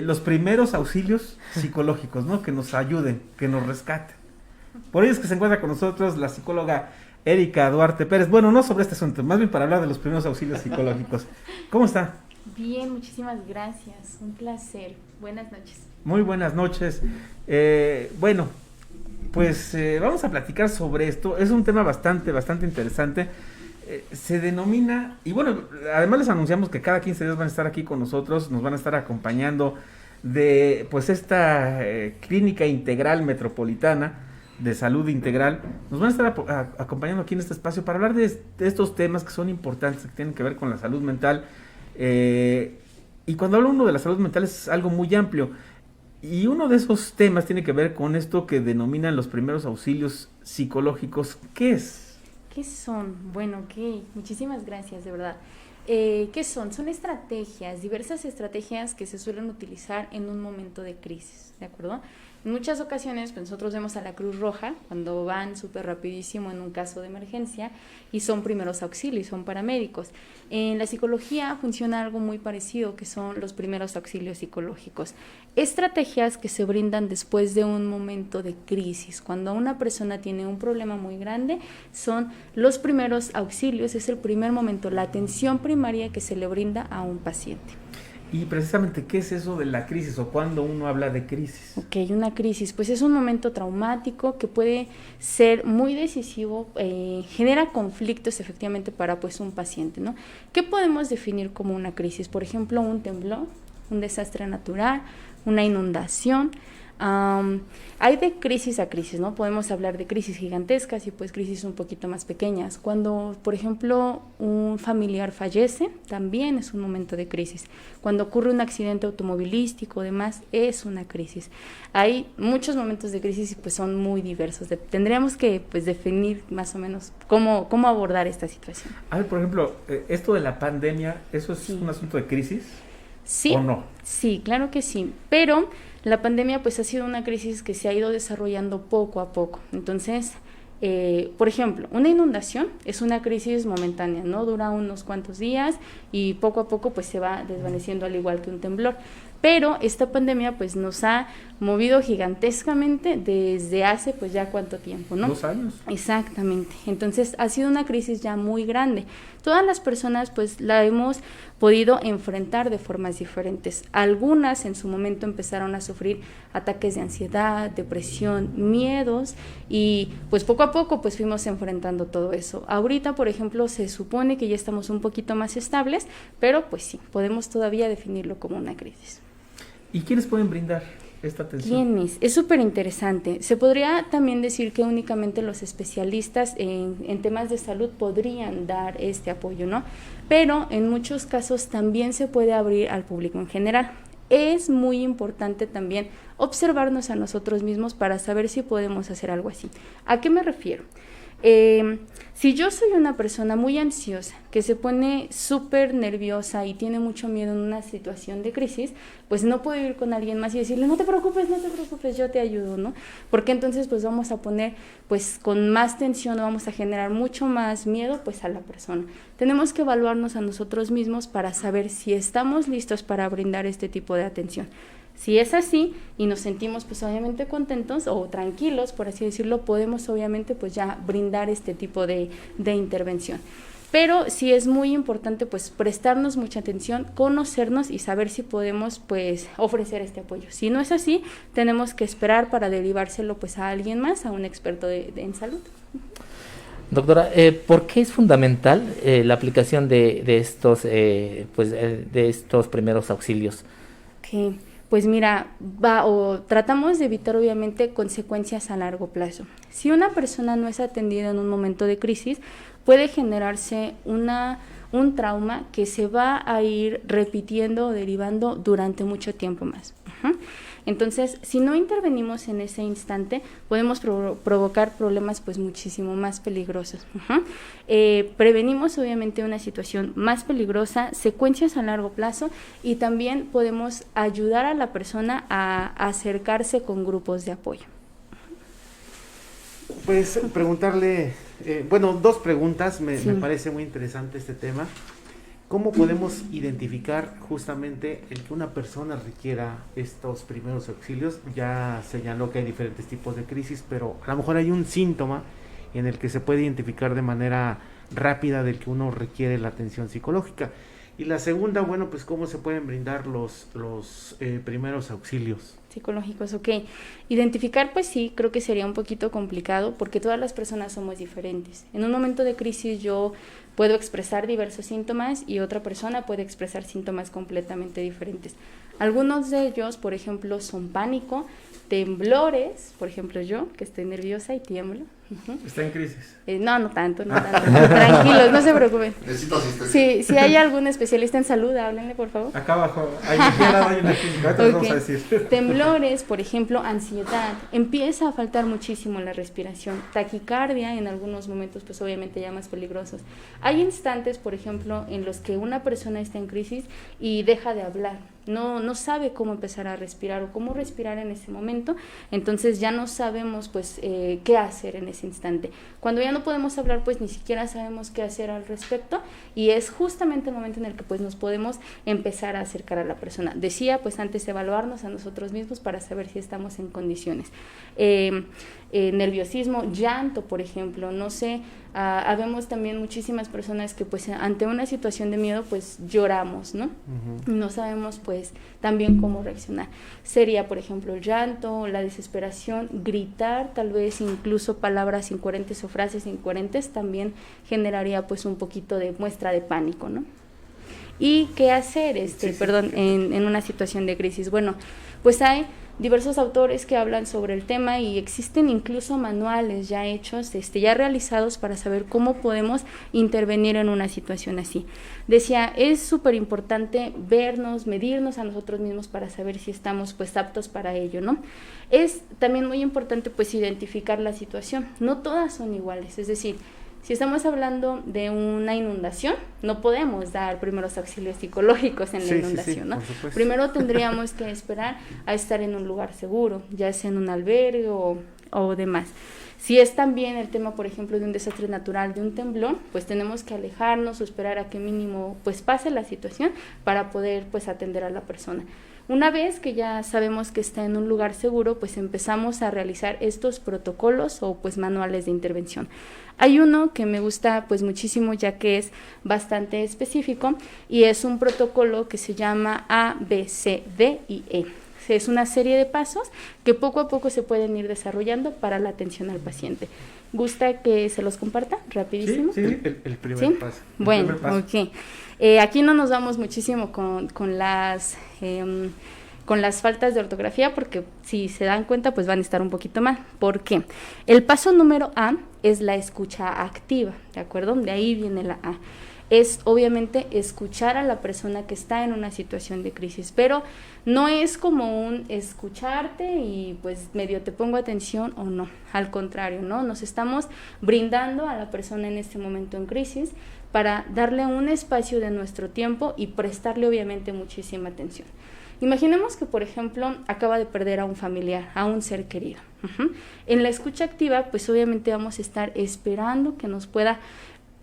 los primeros auxilios psicológicos, ¿no? Que nos ayuden, que nos rescaten. Por ello es que se encuentra con nosotros la psicóloga Erika Duarte Pérez. Bueno, no sobre este asunto, más bien para hablar de los primeros auxilios psicológicos. ¿Cómo está? Bien, muchísimas gracias. Un placer. Buenas noches. Muy buenas noches. Bueno, pues vamos a platicar sobre esto. Es un tema bastante interesante. Se denomina, y bueno, además les anunciamos que cada 15 días van a estar aquí con nosotros, nos van a estar acompañando de pues esta clínica integral metropolitana de salud integral. Nos van a estar acompañando aquí en este espacio para hablar de estos temas que son importantes, que tienen que ver con la salud mental. Y cuando habla uno de la salud mental es algo muy amplio. Y uno de esos temas tiene que ver con esto que denominan los primeros auxilios psicológicos. ¿Qué es? ¿Qué son? Bueno, muchísimas gracias, de verdad. ¿Qué son? Son estrategias, diversas estrategias que se suelen utilizar en un momento de crisis, ¿de acuerdo? En muchas ocasiones pues nosotros vemos a la Cruz Roja cuando van súper rapidísimo en un caso de emergencia y son primeros auxilios, son paramédicos. En la psicología funciona algo muy parecido, que son los primeros auxilios psicológicos. Estrategias que se brindan después de un momento de crisis. Cuando una persona tiene un problema muy grande, son los primeros auxilios, es el primer momento, la atención primaria que se le brinda a un paciente. Y precisamente, ¿qué es eso de la crisis o cuando uno habla de crisis? Ok, una crisis, pues es un momento traumático que puede ser muy decisivo, genera conflictos efectivamente para pues un paciente, ¿no? ¿Qué podemos definir como una crisis? Por ejemplo, un temblor, un desastre natural, una inundación. Hay de crisis a crisis, ¿no? Podemos hablar de crisis gigantescas y pues crisis un poquito más pequeñas. Cuando, por ejemplo, un familiar fallece, también es un momento de crisis. Cuando ocurre un accidente automovilístico, demás, es una crisis. Hay muchos momentos de crisis y pues son muy diversos. Tendríamos que pues definir más o menos cómo abordar esta situación. A ver, por ejemplo, esto de la pandemia, ¿eso es un asunto de crisis? Sí, ¿O no? Sí, claro que sí, pero la pandemia pues ha sido una crisis que se ha ido desarrollando poco a poco. Entonces, por ejemplo, una inundación es una crisis momentánea, ¿no? Dura unos cuantos días y poco a poco pues se va desvaneciendo al igual que un temblor. Pero esta pandemia pues nos ha movido gigantescamente desde hace pues ya cuánto tiempo, ¿no? 2 años. Exactamente. Entonces ha sido una crisis ya muy grande. Todas las personas pues la hemos podido enfrentar de formas diferentes. Algunas en su momento empezaron a sufrir ataques de ansiedad, depresión, miedos y pues poco a poco pues fuimos enfrentando todo eso. Ahorita, por ejemplo, se supone que ya estamos un poquito más estables, pero pues sí, podemos todavía definirlo como una crisis. ¿Y quiénes pueden brindar esta atención? ¿Quiénes? Es súper interesante. Se podría también decir que únicamente los especialistas en temas de salud podrían dar este apoyo, ¿no? Pero en muchos casos también se puede abrir al público en general. Es muy importante también observarnos a nosotros mismos para saber si podemos hacer algo así. ¿A qué me refiero? Si yo soy una persona muy ansiosa, que se pone súper nerviosa y tiene mucho miedo en una situación de crisis, pues no puedo ir con alguien más y decirle, no te preocupes, yo te ayudo, ¿no? Porque entonces pues vamos a poner pues con más tensión, vamos a generar mucho más miedo pues a la persona. Tenemos que evaluarnos a nosotros mismos para saber si estamos listos para brindar este tipo de atención. Si es así y nos sentimos pues obviamente contentos o tranquilos, por así decirlo, podemos obviamente pues ya brindar este tipo de intervención. Pero sí es muy importante pues prestarnos mucha atención, conocernos y saber si podemos pues ofrecer este apoyo. Si no es así, tenemos que esperar para derivárselo pues a alguien más, a un experto en salud. Doctora, ¿por qué es fundamental la aplicación de estos primeros auxilios? Okay. Pues mira, tratamos de evitar obviamente consecuencias a largo plazo. Si una persona no es atendida en un momento de crisis, puede generarse un trauma que se va a ir repitiendo o derivando durante mucho tiempo más. Entonces, si no intervenimos en ese instante, podemos provocar problemas pues muchísimo más peligrosos. Prevenimos obviamente una situación más peligrosa, secuencias a largo plazo, y también podemos ayudar a la persona a acercarse con grupos de apoyo. Pues preguntarle, 2 preguntas, me parece muy interesante este tema. ¿Cómo podemos identificar justamente el que una persona requiera estos primeros auxilios? Ya señaló que hay diferentes tipos de crisis, pero a lo mejor hay un síntoma en el que se puede identificar de manera rápida del que uno requiere la atención psicológica. Y la segunda, bueno, pues cómo se pueden brindar los primeros auxilios. Psicológicos, ok. Identificar, pues sí, creo que sería un poquito complicado porque todas las personas somos diferentes. En un momento de crisis yo puedo expresar diversos síntomas y otra persona puede expresar síntomas completamente diferentes. Algunos de ellos, por ejemplo, son pánico, temblores, por ejemplo yo, que estoy nerviosa y tiemblo. Está en crisis. No tanto. Tranquilos, no se preocupen. Necesito asistencia. Si hay algún especialista en salud, háblenle, por favor. Acá abajo, ahí hay una clínica, ahorita vamos a decir. Temblores, por ejemplo, ansiedad, empieza a faltar muchísimo la respiración, taquicardia en algunos momentos, pues obviamente ya más peligrosos. Hay instantes, por ejemplo, en los que una persona está en crisis y deja de hablar, no sabe cómo empezar a respirar o cómo respirar en ese momento, entonces ya no sabemos pues qué hacer en ese instante. Cuando ya no podemos hablar, pues ni siquiera sabemos qué hacer al respecto y es justamente el momento en el que pues nos podemos empezar a acercar a la persona. Decía pues antes evaluarnos a nosotros mismos para saber si estamos en condiciones. Nerviosismo, llanto, por ejemplo, no sé, habemos también muchísimas personas que pues ante una situación de miedo pues lloramos, ¿no? Uh-huh. No sabemos pues también cómo reaccionar. Sería, por ejemplo, el llanto, la desesperación, gritar, tal vez incluso palabras incoherentes o frases incoherentes también generaría pues un poquito de muestra de pánico, ¿no? ¿Y qué hacer en una situación de crisis? Bueno, pues hay diversos autores que hablan sobre el tema y existen incluso manuales ya hechos, ya realizados para saber cómo podemos intervenir en una situación así. Decía, es súper importante vernos, medirnos a nosotros mismos para saber si estamos pues aptos para ello, ¿no? Es también muy importante pues identificar la situación, no todas son iguales, es decir, si estamos hablando de una inundación, no podemos dar primeros auxilios psicológicos en la inundación, ¿no? Primero tendríamos que esperar a estar en un lugar seguro, ya sea en un albergue o demás. Si es también el tema, por ejemplo, de un desastre natural, de un temblor, pues tenemos que alejarnos o esperar a que mínimo pues pase la situación para poder pues atender a la persona. Una vez que ya sabemos que está en un lugar seguro, pues empezamos a realizar estos protocolos o pues manuales de intervención. Hay uno que me gusta pues muchísimo ya que es bastante específico y es un protocolo que se llama A, B, C, D y E. Es una serie de pasos que poco a poco se pueden ir desarrollando para la atención al paciente. ¿Gusta que se los comparta rapidísimo? Sí. El primer paso. Bueno, ok. Aquí no nos vamos muchísimo con las faltas de ortografía porque si se dan cuenta pues van a estar un poquito mal. ¿Por qué? El paso número A es la escucha activa, ¿de acuerdo? De ahí viene la A. Es obviamente escuchar a la persona que está en una situación de crisis, pero no es como un escucharte y pues medio te pongo atención o no, al contrario, ¿no? Nos estamos brindando a la persona en este momento en crisis para darle un espacio de nuestro tiempo y prestarle obviamente muchísima atención. Imaginemos que, por ejemplo, acaba de perder a un familiar, a un ser querido. En la escucha activa, pues obviamente vamos a estar esperando que nos pueda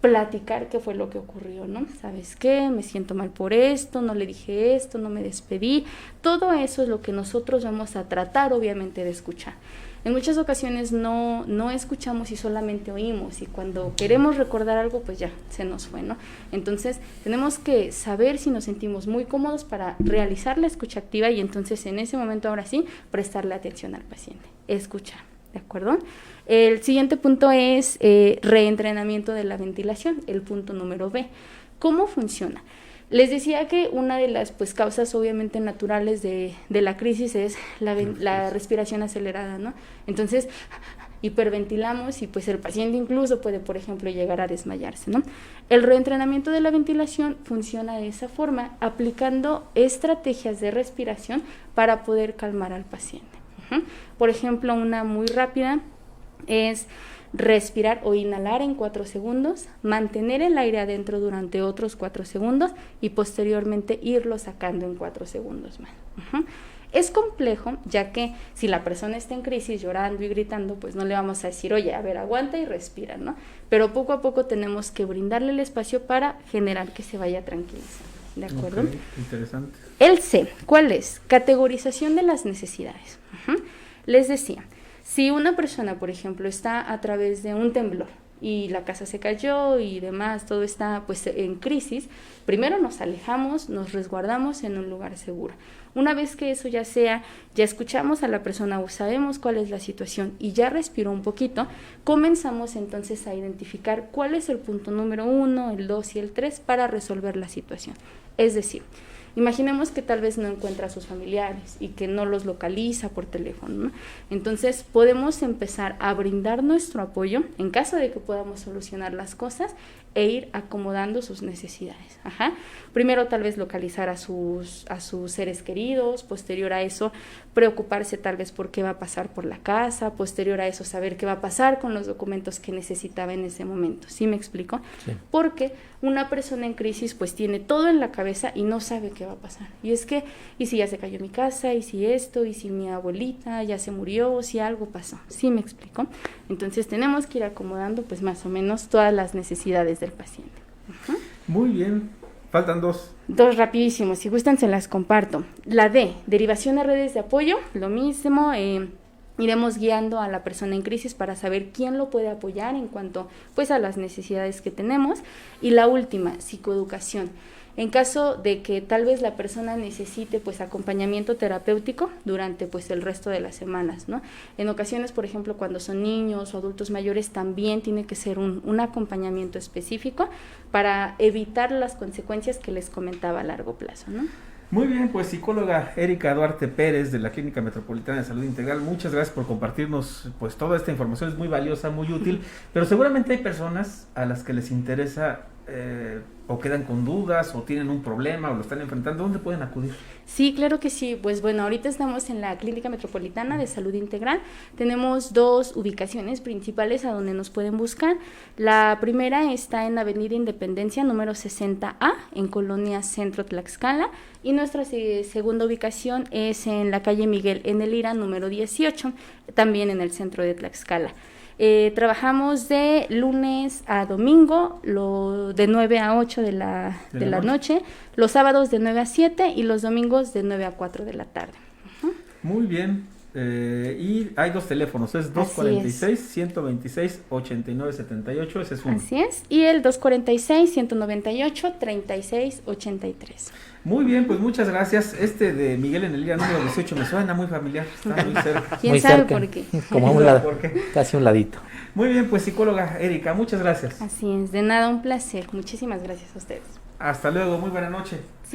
platicar qué fue lo que ocurrió, ¿no? ¿Sabes qué? Me siento mal por esto, no le dije esto, no me despedí. Todo eso es lo que nosotros vamos a tratar, obviamente, de escuchar. En muchas ocasiones no escuchamos y solamente oímos, y cuando queremos recordar algo, pues ya se nos fue, ¿no? Entonces, tenemos que saber si nos sentimos muy cómodos para realizar la escucha activa y entonces en ese momento, ahora sí, prestarle atención al paciente, escuchar, ¿de acuerdo? El siguiente punto es reentrenamiento de la ventilación, el punto número B. ¿Cómo funciona? Les decía que una de las pues causas obviamente naturales de la crisis es la respiración acelerada, ¿no? Entonces hiperventilamos y pues el paciente incluso puede, por ejemplo, llegar a desmayarse, ¿no? El reentrenamiento de la ventilación funciona de esa forma, aplicando estrategias de respiración para poder calmar al paciente. Por ejemplo, una muy rápida es respirar o inhalar en 4 segundos, mantener el aire adentro durante otros 4 segundos y posteriormente irlo sacando en 4 segundos más. Es complejo, ya que si la persona está en crisis, llorando y gritando, pues no le vamos a decir, oye, a ver, aguanta y respira, ¿no? Pero poco a poco tenemos que brindarle el espacio para generar que se vaya tranquilizando, ¿de acuerdo? Ok, interesante. El C, ¿cuál es? Categorización de las necesidades. Les decía, si una persona, por ejemplo, está a través de un temblor y la casa se cayó y demás, todo está pues en crisis, primero nos alejamos, nos resguardamos en un lugar seguro. Una vez que eso ya escuchamos a la persona o sabemos cuál es la situación y ya respiró un poquito, comenzamos entonces a identificar cuál es el punto número 1, el 2 y el 3 para resolver la situación. Es decir, imaginemos que tal vez no encuentra a sus familiares y que no los localiza por teléfono, ¿no? Entonces podemos empezar a brindar nuestro apoyo en caso de que podamos solucionar las cosas e ir acomodando sus necesidades. Primero tal vez localizar a sus seres queridos, posterior a eso preocuparse tal vez por qué va a pasar por la casa, posterior a eso saber qué va a pasar con los documentos que necesitaba en ese momento. ¿Sí me explico? Sí. Porque una persona en crisis pues tiene todo en la cabeza y no sabe qué va a pasar. Y es que, ¿y si ya se cayó mi casa? ¿Y si esto? ¿Y si mi abuelita ya se murió? ¿Si algo pasó? ¿Sí me explico? Entonces tenemos que ir acomodando pues más o menos todas las necesidades del paciente. Muy bien, faltan 2. 2 rapidísimos, si gustan se las comparto. La D, derivación a redes de apoyo, lo mismo, iremos guiando a la persona en crisis para saber quién lo puede apoyar en cuanto pues a las necesidades que tenemos. Y la última, psicoeducación. En caso de que tal vez la persona necesite pues acompañamiento terapéutico durante pues el resto de las semanas, ¿no? En ocasiones, por ejemplo, cuando son niños o adultos mayores, también tiene que ser un acompañamiento específico para evitar las consecuencias que les comentaba a largo plazo, ¿no? Muy bien, pues psicóloga Erika Duarte Pérez de la Clínica Metropolitana de Salud Integral, muchas gracias por compartirnos pues toda esta información, es muy valiosa, muy útil, pero seguramente hay personas a las que les interesa o quedan con dudas o tienen un problema o lo están enfrentando. ¿Dónde pueden acudir? Sí, claro que sí. Pues bueno, ahorita estamos en la Clínica Metropolitana de Salud Integral. Tenemos 2 ubicaciones principales a donde nos pueden buscar. La primera está en Avenida Independencia, número 60A, en Colonia Centro Tlaxcala. Y nuestra segunda ubicación es en la calle Miguel N. Lira, número 18, también en el centro de Tlaxcala. Trabajamos de lunes a domingo, de 9 a 8 de la noche, los sábados de 9 a 7 y los domingos de 9 a 4 de la tarde. Muy bien. Y hay 2 teléfonos, es 246-126-8978, ese es uno. Así es, y el 246-198-3683. Muy bien, pues muchas gracias. Este de Miguel en el día número 18 me suena muy familiar, está muy cerca. ¿Quién muy sabe cerca, por qué? Como a un lado, casi a un ladito. Muy bien, pues psicóloga Erika, muchas gracias. Así es, de nada, un placer. Muchísimas gracias a ustedes. Hasta luego, muy buena noche. Sí.